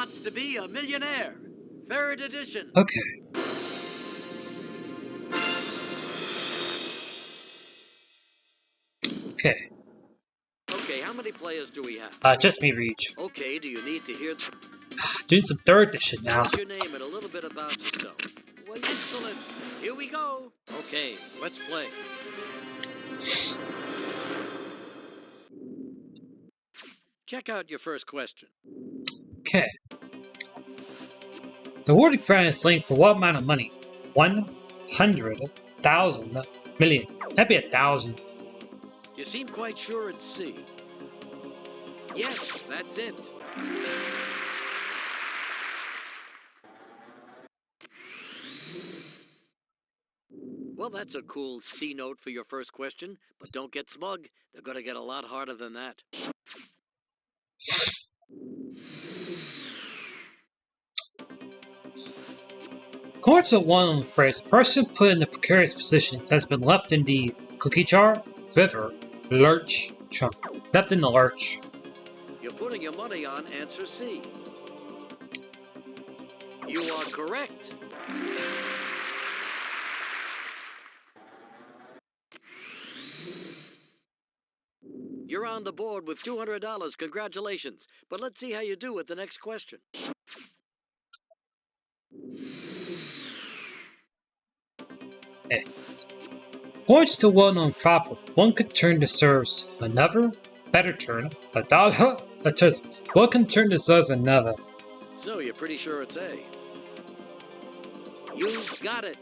wants to be a millionaire? Third edition. Okay. Okay. Okay, how many players do we have? Just me, Reach. Okay, do you need to hear... Doing some third edition now. What's your name and a little bit about yourself? Well, excellent. Here we go. Okay, let's play. Check out your first question. Okay. The word grant is slang for what amount of money? 100,000 million. That'd be 1,000. You seem quite sure it's C. Yes, that's it. Well, that's a cool C note for your first question, but don't get smug. They're going to get a lot harder than that. According to one phrase, a person put in a precarious position has been left in the cookie jar, river, lurch, trunk. Left in the lurch. You're putting your money on answer C. You are correct. You're on the board with $200. Congratulations. But let's see how you do with the next question. Hey. According to a well-known proverb, one could turn to serves another, better turn, a dollar, a turn. One can turn to serves another. So you're pretty sure it's A. You got it.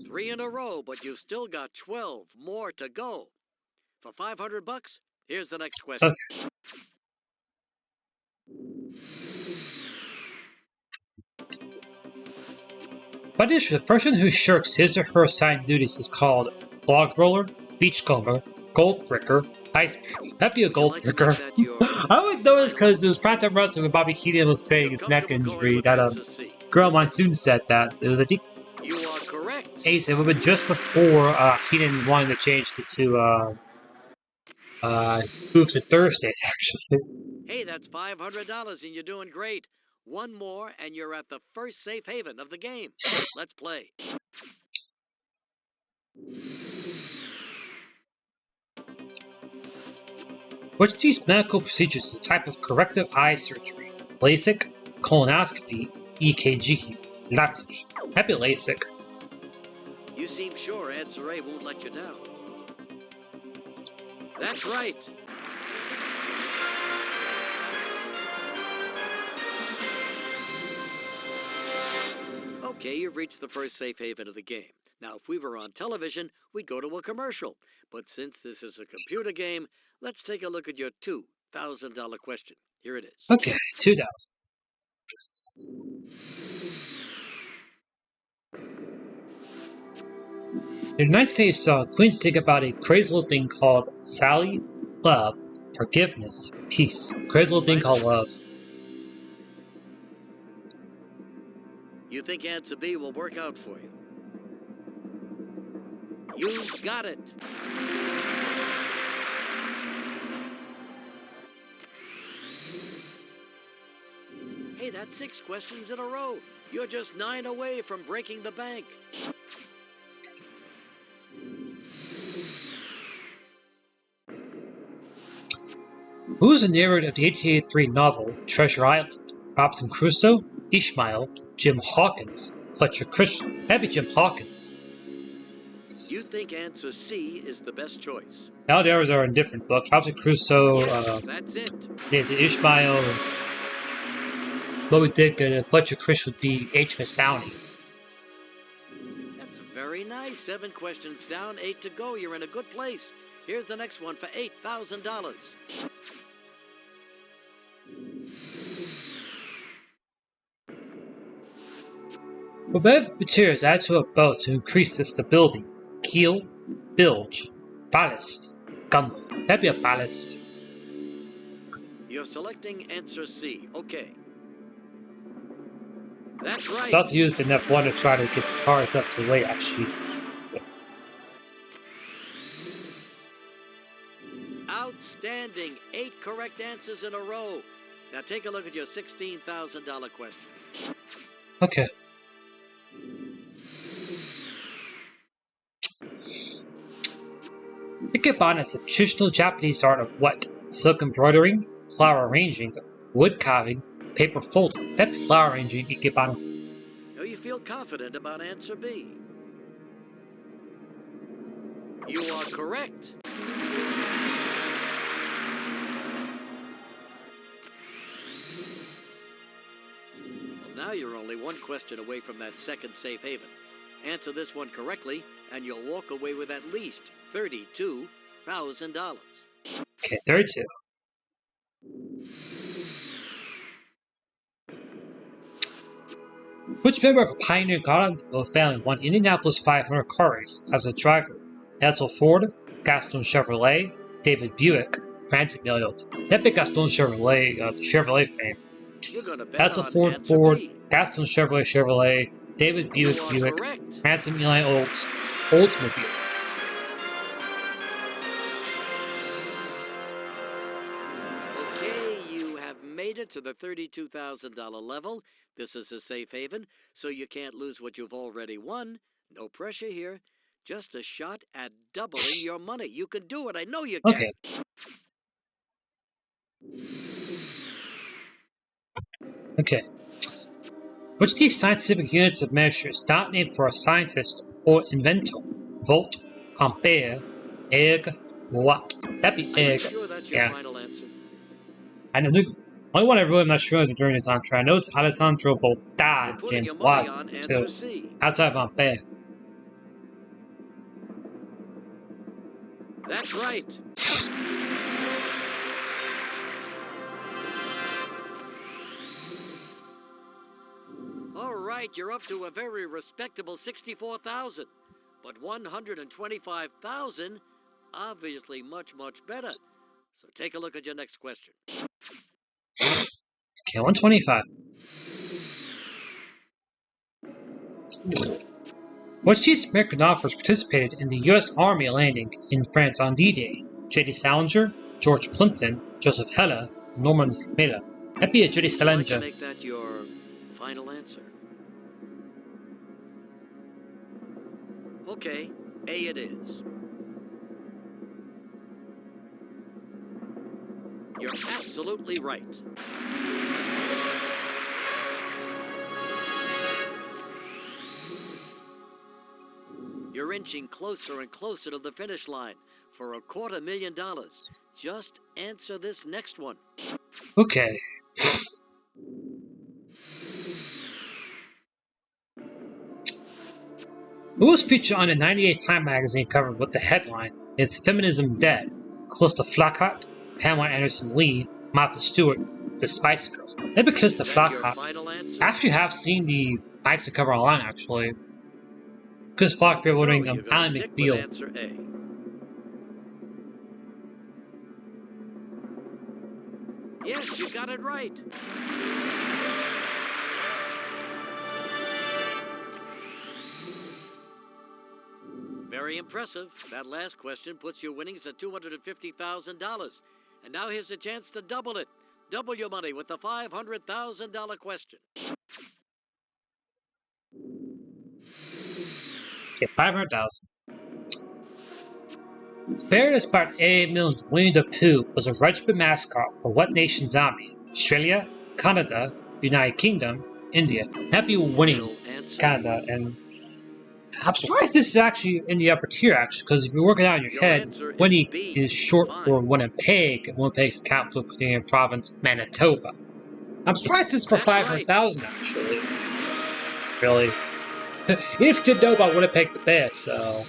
Three in a row, but you've still got 12 more to go. For $500, here's the next question. Okay. What is the person who shirks his or her assigned duties is called log roller, beachcomber, gold bricker, icebreaker? That'd be a gold bricker. I would know this because it was primetime wrestling when Bobby Heenan was fading his neck injury. That Girl Monsoon said that. It was, I think, you are correct. Ace. It would have been just before Heenan wanted to change it to move to Thursdays, actually. Hey, that's $500 and you're doing great. One more and you're at the first safe haven of the game. Let's play. Which of these medical procedures is a type of corrective eye surgery? LASIK, colonoscopy, EKG, LASIK. That'd be LASIK. You seem sure answer A won't let you down. That's right. Okay, you've reached the first safe haven of the game. Now, if we were on television, we'd go to a commercial. But since this is a computer game, let's take a look at your $2,000 question. Here it is. Okay, 2,000. The United States Queens think about a crazy little thing called Sally, love, forgiveness, peace. Crazy little thing called love. You think answer B will work out for you? You got it. Hey, that's 6 questions in a row. You're just 9 away from breaking the bank. Who is the narrator of the 1883 novel Treasure Island? Robinson Crusoe, Ishmael, Jim Hawkins, Fletcher Christian. That'd be Jim Hawkins. You think answer C is the best choice? Now the others are in different books. Robinson Crusoe, yes, that's it. There's Ishmael, Moby Dick, Fletcher Christian would be HMS Bounty. That's very nice. 7 questions down, 8 to go. You're in a good place. Here's the next one for $8,000. What materials add to a boat to increase its stability? Keel, bilge, ballast, gunwale. That'd be a ballast. You're selecting answer C. Okay. That's right. It's also used in F1 to try to get the cars up to weight, actually. So. Outstanding. 8 correct answers in a row. Now take a look at your $16,000 question. Okay. Ikebana is a traditional Japanese art of what? Silk embroidering, flower arranging, wood carving, paper folding. That'd be flower arranging, Ikebana. Now you feel confident about answer B. You are correct. Well, now you're only one question away from that second safe haven. Answer this one correctly, and you'll walk away with at least $32,000. Okay, 32. Which member of a pioneer automobile family won the Indianapolis 500 car race as a driver? Edsel Ford, Gaston Chevrolet, David Buick, Francis Milliot. That big Gaston Chevrolet, the Chevrolet fame. You're going to bet Edsel on Ford, answer B. Gaston Chevrolet, David Buick, You are Buick, correct. Francis Milliot, Oldsmobile. Okay, you have made it to the $32,000 level. This is a safe haven, so you can't lose what you've already won. No pressure here. Just a shot at doubling your money. You can do it. I know you can. Okay. Okay. Which of these scientific units of measure is not named for a scientist or inventor? Volt, ampere, egg, watt. That'd be Are you egg. sure that's your final answer? I know the only one I really am not sure is during his entree. I know it's Alessandro You're Volta, putting James your money Watt, on too. answer C. Outside of Ampere. That's right. All right, you're up to a very respectable $64,000. But $125,000, obviously much, much better. So take a look at your next question. Okay, 125. Which of these American authors participated in the U.S. Army landing in France on D-Day? J.D. Salinger, George Plimpton, Joseph Heller, Norman Mailer. That'd be a J.D. Would you like to Salinger. make that your final answer? Okay, A it is. You're absolutely right. You're inching closer and closer to the finish line for $250,000. Just answer this next one. Okay. Who was featured on a 98 Time magazine cover with the headline, Is Feminism Dead? Calista Flockhart, Pamela Anderson Lee, Martha Stewart, The Spice Girls. That'd be Calista Is that your Flockhart. final answer? I actually have seen the magazine cover online, actually. Calista Flockhart promoting So you're going to Alan stick with McBeal. answer A. Yes, you got it right. Very impressive. That last question puts your winnings at $250,000. And now here's a chance to double it. Double your money with the $500,000 question. Okay, 500,000. Fairness part A Mills Winnie the Pooh was a regiment mascot for what nation's army? Australia, Canada, United Kingdom, India. That'd be winning Final answer. Canada, and I'm surprised this is actually in the upper tier, actually, because if you work it out in your Your head, answer is Winnie B. is short Fine. for Winnipeg, and Winnipeg's capital Canadian province, Manitoba. I'm surprised this is for That's right. 500,000, actually. Really. You have to know about Winnipeg the best, so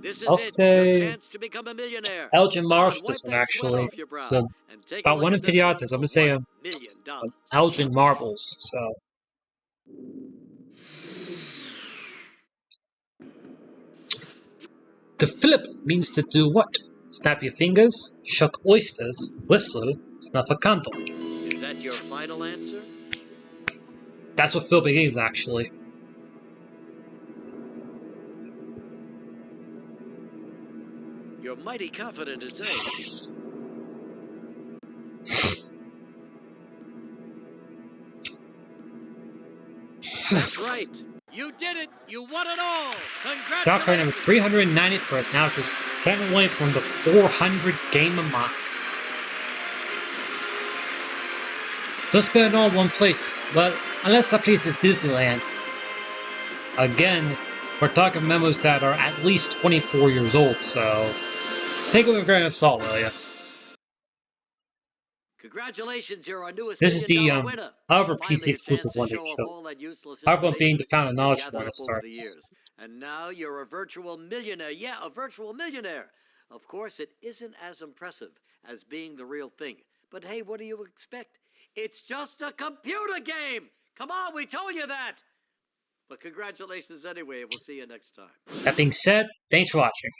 This is I'll it. Your say chance to become a millionaire. Elgin Come on, Marsh wipe this one, that sweat actually. off your brow So and take about a look 1 in at 50 this odds. I'm one gonna for say $1 million. Elgin Marbles. So to flip means to do what? Snap your fingers, shuck oysters, whistle, snuff a candle. Is that your final answer? That's what flipping is, actually. You're mighty confident to say. That's right. You did it. You won it all. Stock card number Congratulations. 391st, now just 10 away from the 400 game mark. Don't spend it all in one place. Well, unless that place is Disneyland. Again, we're talking memos that are at least 24 years old, so take it with a grain of salt, will ya? Congratulations, you're our newest This is the $1 million winner. other Finally, PC a chance exclusive to one they show off showed. all that useless Other one being information the Fountain of you Knowledge gathered one that up over the starts. years. And now you're a virtual millionaire. Yeah, a virtual millionaire. Of course, it isn't as impressive as being the real thing. But hey, what do you expect? It's just a computer game. Come on, we told you that. But congratulations anyway. We'll see you next time. That being said, thanks for watching.